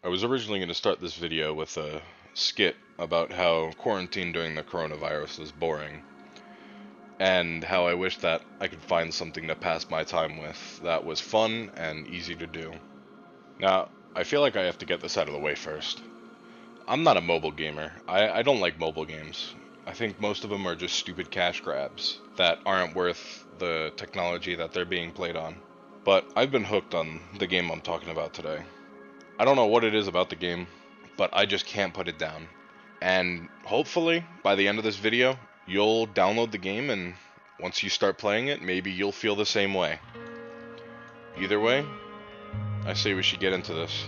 I was originally going to start this video with a skit about how quarantine during the coronavirus was boring, and how I wish that I could find something to pass my time with that was fun and easy to do. Now, I feel like I have to get this out of the way first. I'm not a mobile gamer. I don't like mobile games. I think most of them are just stupid cash grabs that aren't worth the technology that they're being played on. But I've been hooked on the game I'm talking about today. I don't know what it is about the game, but I just can't put it down. And hopefully, by the end of this video, you'll download the game, and once you start playing it, maybe you'll feel the same way. Either way, I say we should get into this.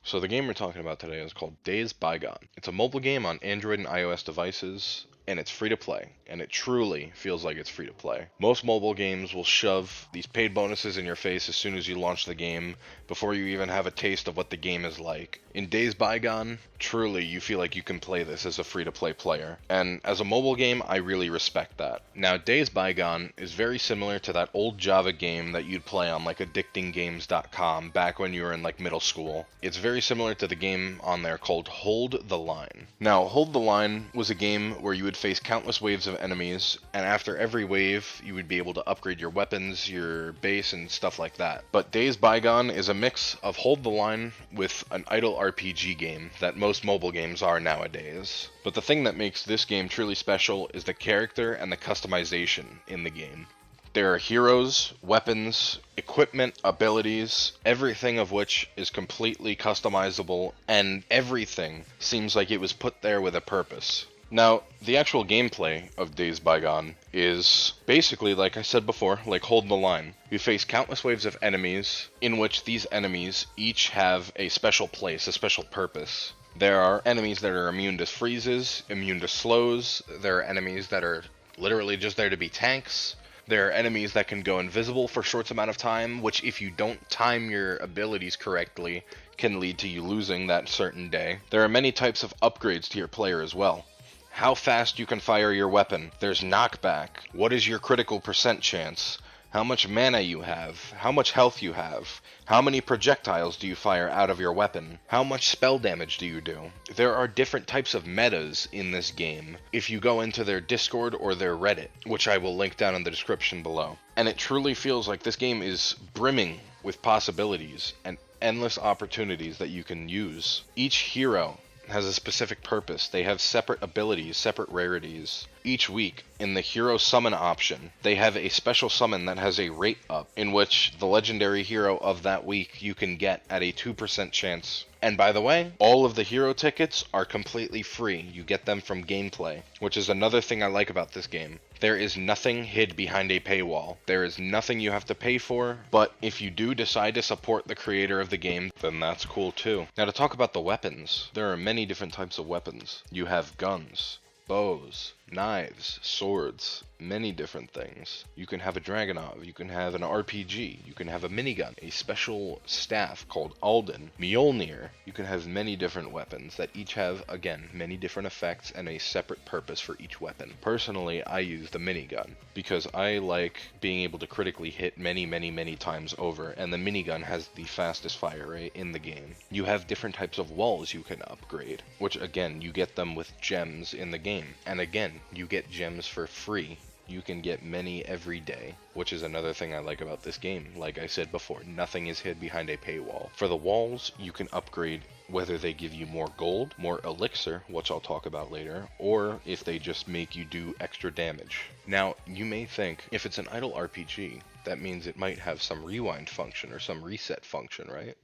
So the game we're talking about today is called Days Bygone. It's a mobile game on Android and iOS devices, and it's free to play, and it truly feels like it's free to play. Most mobile games will shove these paid bonuses in your face as soon as you launch the game, before you even have a taste of what the game is like. In Days Bygone, truly you feel like you can play this as a free to play player, and as a mobile game, I really respect that. Now, Days Bygone is very similar to that old Java game that you'd play on like addictinggames.com back when you were in like middle school. It's very similar to the game on there called Hold the Line. Now, Hold the Line was a game where you would face countless waves of enemies, and after every wave, you would be able to upgrade your weapons, your base, and stuff like that. But Days Bygone is a mix of Hold the Line with an idle RPG game that most mobile games are nowadays. But the thing that makes this game truly special is the character and the customization in the game. There are heroes, weapons, equipment, abilities, everything of which is completely customizable, and everything seems like it was put there with a purpose. Now, the actual gameplay of Days Bygone is basically, like I said before, like Hold the Line. You face countless waves of enemies, in which these enemies each have a special place, a special purpose. There are enemies that are immune to freezes, immune to slows, there are enemies that are literally just there to be tanks. There are enemies that can go invisible for a short amount of time, which if you don't time your abilities correctly, can lead to you losing that certain day. There are many types of upgrades to your player as well. How fast you can fire your weapon. There's knockback. What is your critical percent chance? How much mana you have, how much health you have, how many projectiles do you fire out of your weapon, how much spell damage do you do. There are different types of metas in this game if you go into their Discord or their Reddit, which I will link down in the description below. And it truly feels like this game is brimming with possibilities and endless opportunities that you can use. Each hero has a specific purpose. They have separate abilities, separate rarities. Each week, in the hero summon option, they have a special summon that has a rate up, in which the legendary hero of that week you can get at a 2% chance. And by the way, all of the hero tickets are completely free. You get them from gameplay, which is another thing I like about this game. There is nothing hid behind a paywall. There is nothing you have to pay for, but if you do decide to support the creator of the game, then that's cool too. Now to talk about the weapons, there are many different types of weapons. You have guns, bows, knives, swords, many different things. You can have a Dragonov, you can have an RPG, you can have a minigun, a special staff called Alden, Mjolnir. You can have many different weapons that each have, again, many different effects and a separate purpose for each weapon. Personally, I use the minigun because I like being able to critically hit many times over, and the minigun has the fastest fire rate in the game. You have different types of walls you can upgrade, which again, you get them with gems in the game. And again, you get gems for free. You can get many every day, which is another thing I like about this game. Like I said before, nothing is hid behind a paywall. For the walls, you can upgrade whether they give you more gold, more elixir, which I'll talk about later, or if they just make you do extra damage. Now, you may think, if it's an idle RPG, that means it might have some rewind function or some reset function, right?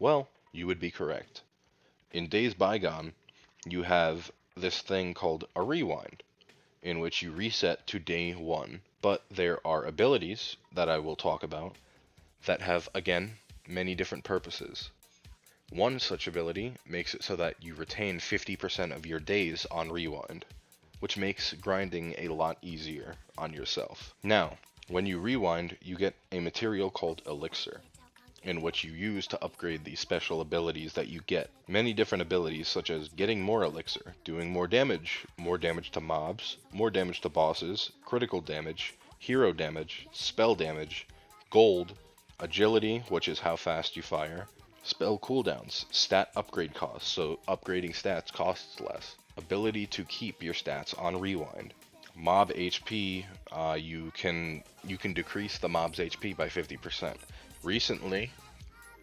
Well, you would be correct. In Days Bygone, you have this thing called a rewind, in which you reset to day 1. But there are abilities that I will talk about that have, again, many different purposes. One such ability makes it so that you retain 50% of your days on rewind, which makes grinding a lot easier on yourself. Now, when you rewind, you get a material called elixir. in which you use to upgrade the special abilities that you get. Many different abilities such as getting more elixir, doing more damage to mobs, more damage to bosses, critical damage, hero damage, spell damage, gold, agility, which is how fast you fire, spell cooldowns, stat upgrade costs, so upgrading stats costs less, ability to keep your stats on rewind, mob HP, you can decrease the mob's HP by 50%. Recently,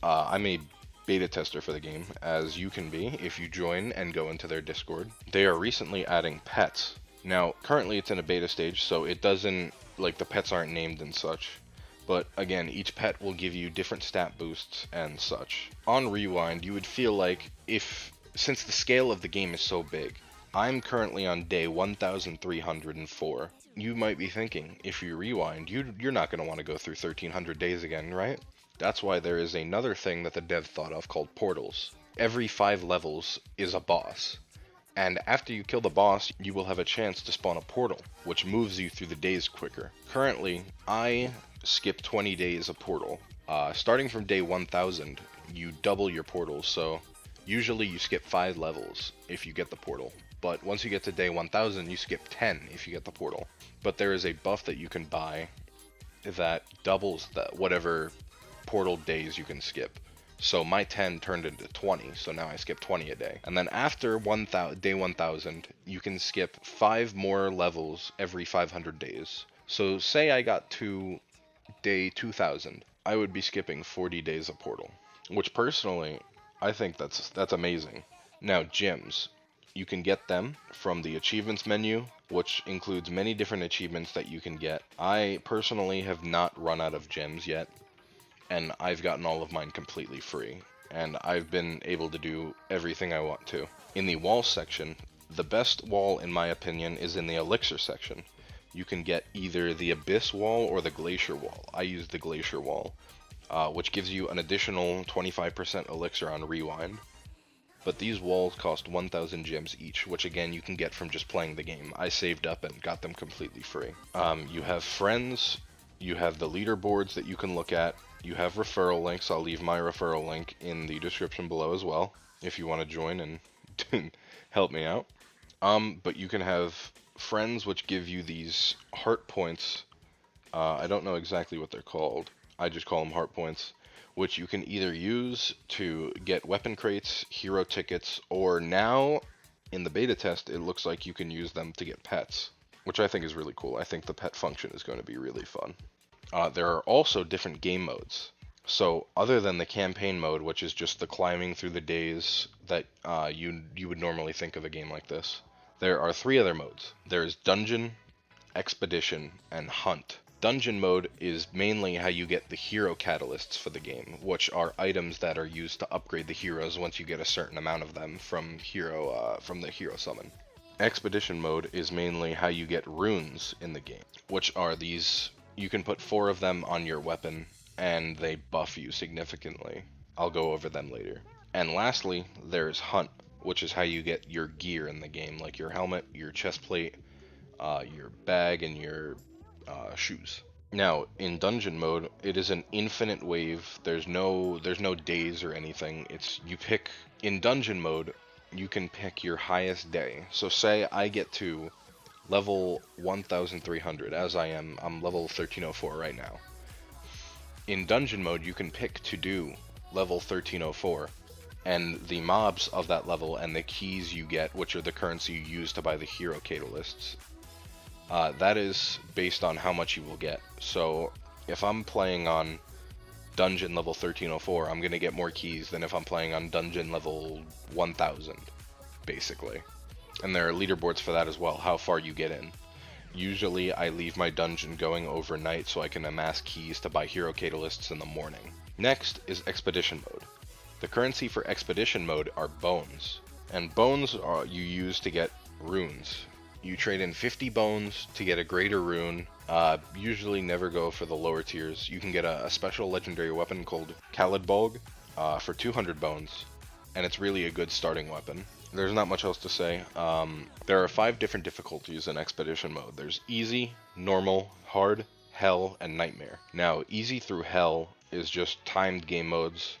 I'm a beta tester for the game, as you can be if you join and go into their Discord. They are recently adding pets. Now, currently it's in a beta stage, so it doesn't, like, the pets aren't named and such. But again, each pet will give you different stat boosts and such. On rewind, you would feel like since the scale of the game is so big, I'm currently on day 1304. You might be thinking, if you rewind, you're not going to want to go through 1300 days again, right? That's why there is another thing that the dev thought of called portals. Every 5 levels is a boss. And after you kill the boss, you will have a chance to spawn a portal, which moves you through the days quicker. Currently, I skip 20 days a portal. Starting from day 1000, you double your portals, so usually you skip 5 levels if you get the portal. But once you get to day 1000, you skip 10 if you get the portal. But there is a buff that you can buy that doubles whatever portal days you can skip. So my 10 turned into 20, so now I skip 20 a day. And then after day 1000, you can skip 5 more levels every 500 days. So say I got to day 2000, I would be skipping 40 days of portal, which personally, I think that's amazing. Now, gems. You can get them from the achievements menu, which includes many different achievements that you can get. I personally have not run out of gems yet, and I've gotten all of mine completely free, and I've been able to do everything I want to. In the wall section, the best wall in my opinion is in the elixir section. You can get either the abyss wall or the glacier wall. I use the glacier wall, which gives you an additional 25% elixir on rewind. But these walls cost 1000 gems each, which again you can get from just playing the game. I saved up and got them completely free. You have friends, you have the leaderboards that you can look at, you have referral links. I'll leave my referral link in the description below as well, if you want to join and help me out. But you can have friends which give you these heart points. I don't know exactly what they're called. I just call them heart points, which you can either use to get weapon crates, hero tickets, or now in the beta test it looks like you can use them to get pets, which I think is really cool. I think the pet function is going to be really fun. There are also different game modes. So other than the campaign mode, which is just the climbing through the days that you would normally think of a game like this, there are 3 other modes. There is dungeon, expedition, and hunt. Dungeon mode is mainly how you get the hero catalysts for the game, which are items that are used to upgrade the heroes once you get a certain amount of them from the hero summon. Expedition mode is mainly how you get runes in the game, which are these. You can put 4 of them on your weapon, and they buff you significantly. I'll go over them later. And lastly, there's hunt, which is how you get your gear in the game, like your helmet, your chest plate, your bag, and your shoes. Now, in dungeon mode, it is an infinite wave. There's no days or anything. In dungeon mode, you can pick your highest day. So say I get to level 1300, as I'm level 1304 right now. In dungeon mode, you can pick to do level 1304, and the mobs of that level and the keys you get, which are the currency you use to buy the hero catalysts, that is based on how much you will get. So if I'm playing on dungeon level 1304, I'm going to get more keys than if I'm playing on dungeon level 1000, basically. And there are leaderboards for that as well, how far you get in. Usually I leave my dungeon going overnight so I can amass keys to buy hero catalysts in the morning. Next is expedition mode. The currency for expedition mode are bones. And bones you use to get runes. You trade in 50 bones to get a greater rune. Usually never go for the lower tiers. You can get a special legendary weapon called Khalidbolg for 200 bones. And it's really a good starting weapon. There's not much else to say. There are 5 different difficulties in expedition mode. There's easy, normal, hard, hell, and nightmare. Now, easy through hell is just timed game modes.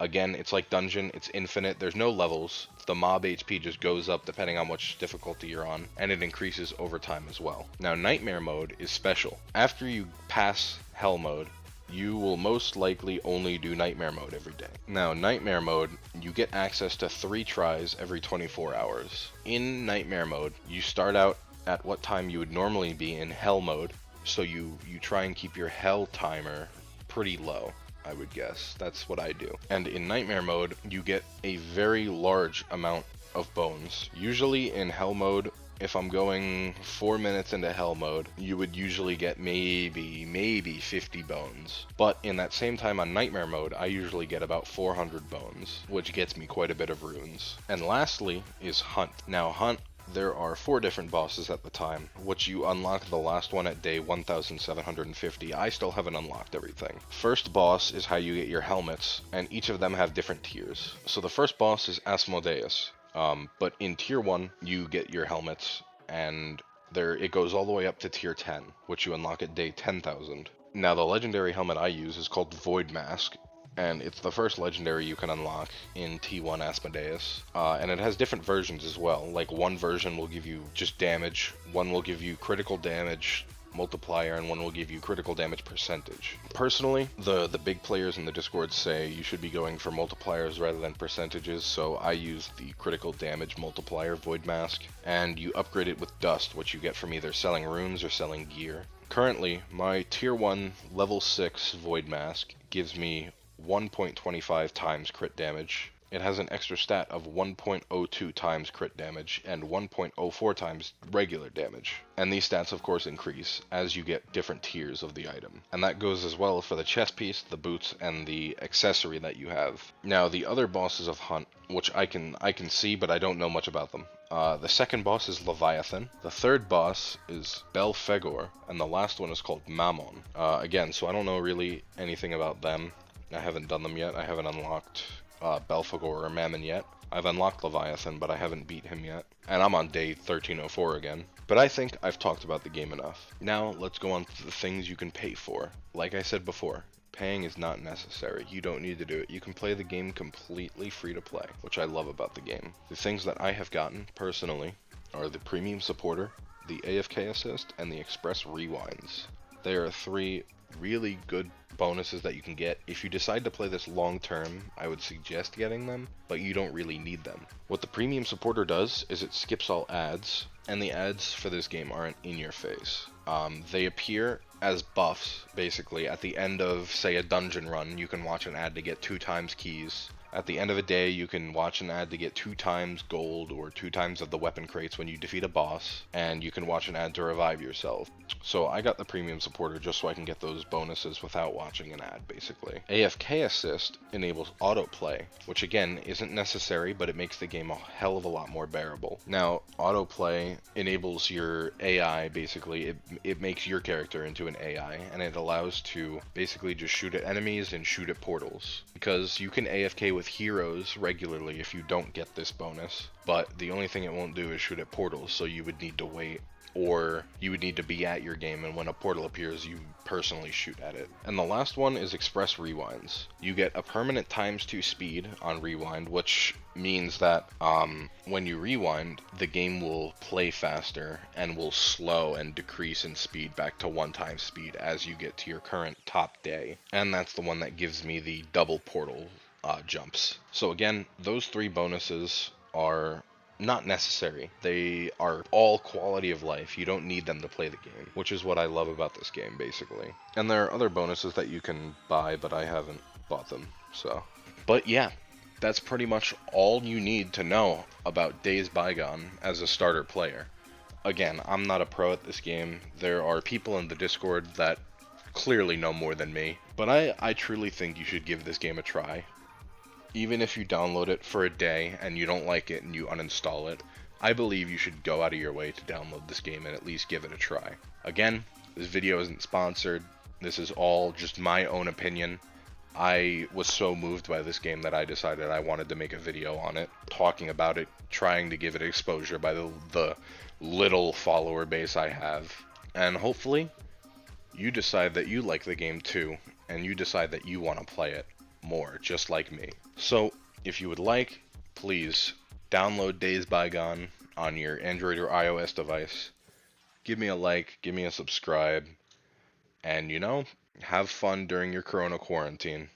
Again, it's like Dungeon, it's infinite, there's no levels. The mob HP just goes up depending on which difficulty you're on, and it increases over time as well. Now, Nightmare mode is special. After you pass Hell mode, you will most likely only do Nightmare mode every day. Now, Nightmare mode, you get access to 3 tries every 24 hours. In Nightmare mode, you start out at what time you would normally be in Hell mode, so you try and keep your Hell timer pretty low, I would guess. That's what I do. And in Nightmare mode, you get a very large amount of bones. Usually in Hell mode, if I'm going 4 minutes into Hell mode, you would usually get maybe 50 bones. But in that same time on Nightmare mode, I usually get about 400 bones, which gets me quite a bit of runes. And lastly is Hunt. Now, Hunt, there are 4 different bosses at the time, which you unlock the last one at day 1750. I still haven't unlocked everything. First boss is how you get your helmets, and each of them have different tiers. So the first boss is Asmodeus. But in tier 1, you get your helmets, and it goes all the way up to tier 10, which you unlock at day 10,000. Now, the legendary helmet I use is called Void Mask, and it's the first legendary you can unlock in T1 Asmodeus. And it has different versions as well. Like, one version will give you just damage, one will give you critical damage multiplier, and one will give you critical damage percentage. Personally, the big players in the Discord say you should be going for multipliers rather than percentages, so I use the critical damage multiplier Void Mask, and you upgrade it with Dust, which you get from either selling runes or selling gear. Currently, my tier 1 level 6 Void Mask gives me 1.25 times crit damage. It has an extra stat of 1.02 times crit damage and 1.04 times regular damage. And these stats of course increase as you get different tiers of the item. And that goes as well for the chest piece, the boots, and the accessory that you have. Now, the other bosses of Hunt, which I can see, but I don't know much about them. The second boss is Leviathan, the third boss is Belphegor, and the last one is called Mammon. Again, so I don't know really anything about them. I haven't done them yet. I haven't unlocked Belphegor or Mammon yet. I've unlocked Leviathan, but I haven't beat him yet. And I'm on day 1304 again. But I think I've talked about the game enough. Now, let's go on to the things you can pay for. Like I said before, paying is not necessary. You don't need to do it. You can play the game completely free to play, which I love about the game. The things that I have gotten, personally, are the Premium Supporter, the AFK Assist, and the Express Rewinds. They are 3 really good bonuses that you can get. If you decide to play this long term, I would suggest getting them, but you don't really need them. What the Premium Supporter does is it skips all ads, and the ads for this game aren't in your face. They appear as buffs, basically. At the end of, say, a dungeon run, you can watch an ad to get 2 times keys. At the end of a day, you can watch an ad to get 2 times gold or 2 times of the weapon crates when you defeat a boss, and you can watch an ad to revive yourself. So I got the Premium Supporter just so I can get those bonuses without watching an ad, basically. AFK Assist enables autoplay, which again isn't necessary, but it makes the game a hell of a lot more bearable. Now, autoplay enables your AI, basically. It makes your character into an AI, and it allows to basically just shoot at enemies and shoot at portals. Because you can AFK with heroes regularly if you don't get this bonus, but the only thing it won't do is shoot at portals, so you would need to wait, or you would need to be at your game, and when a portal appears, you personally shoot at it. And the last one is Express Rewinds. You get a permanent ×2 speed on rewind, which means that when you rewind, the game will play faster and will slow and decrease in speed back to 1 speed as you get to your current top day. And that's the one that gives me the double portal jumps. So again, those 3 bonuses are not necessary. They are all quality of life. You don't need them to play the game, which is what I love about this game, basically. And there are other bonuses that you can buy, but I haven't bought them, so. But yeah, that's pretty much all you need to know about Days Bygone as a starter player. Again, I'm not a pro at this game. There are people in the Discord that clearly know more than me, but I truly think you should give this game a try. Even if you download it for a day and you don't like it and you uninstall it, I believe you should go out of your way to download this game and at least give it a try. Again, this video isn't sponsored. This is all just my own opinion. I was so moved by this game that I decided I wanted to make a video on it, talking about it, trying to give it exposure by the little follower base I have. And hopefully, you decide that you like the game too, and you decide that you want to play it more, just like me. So, if you would like, please download Days Bygone on your Android or iOS device. Give me a like, give me a subscribe, and have fun during your Corona quarantine.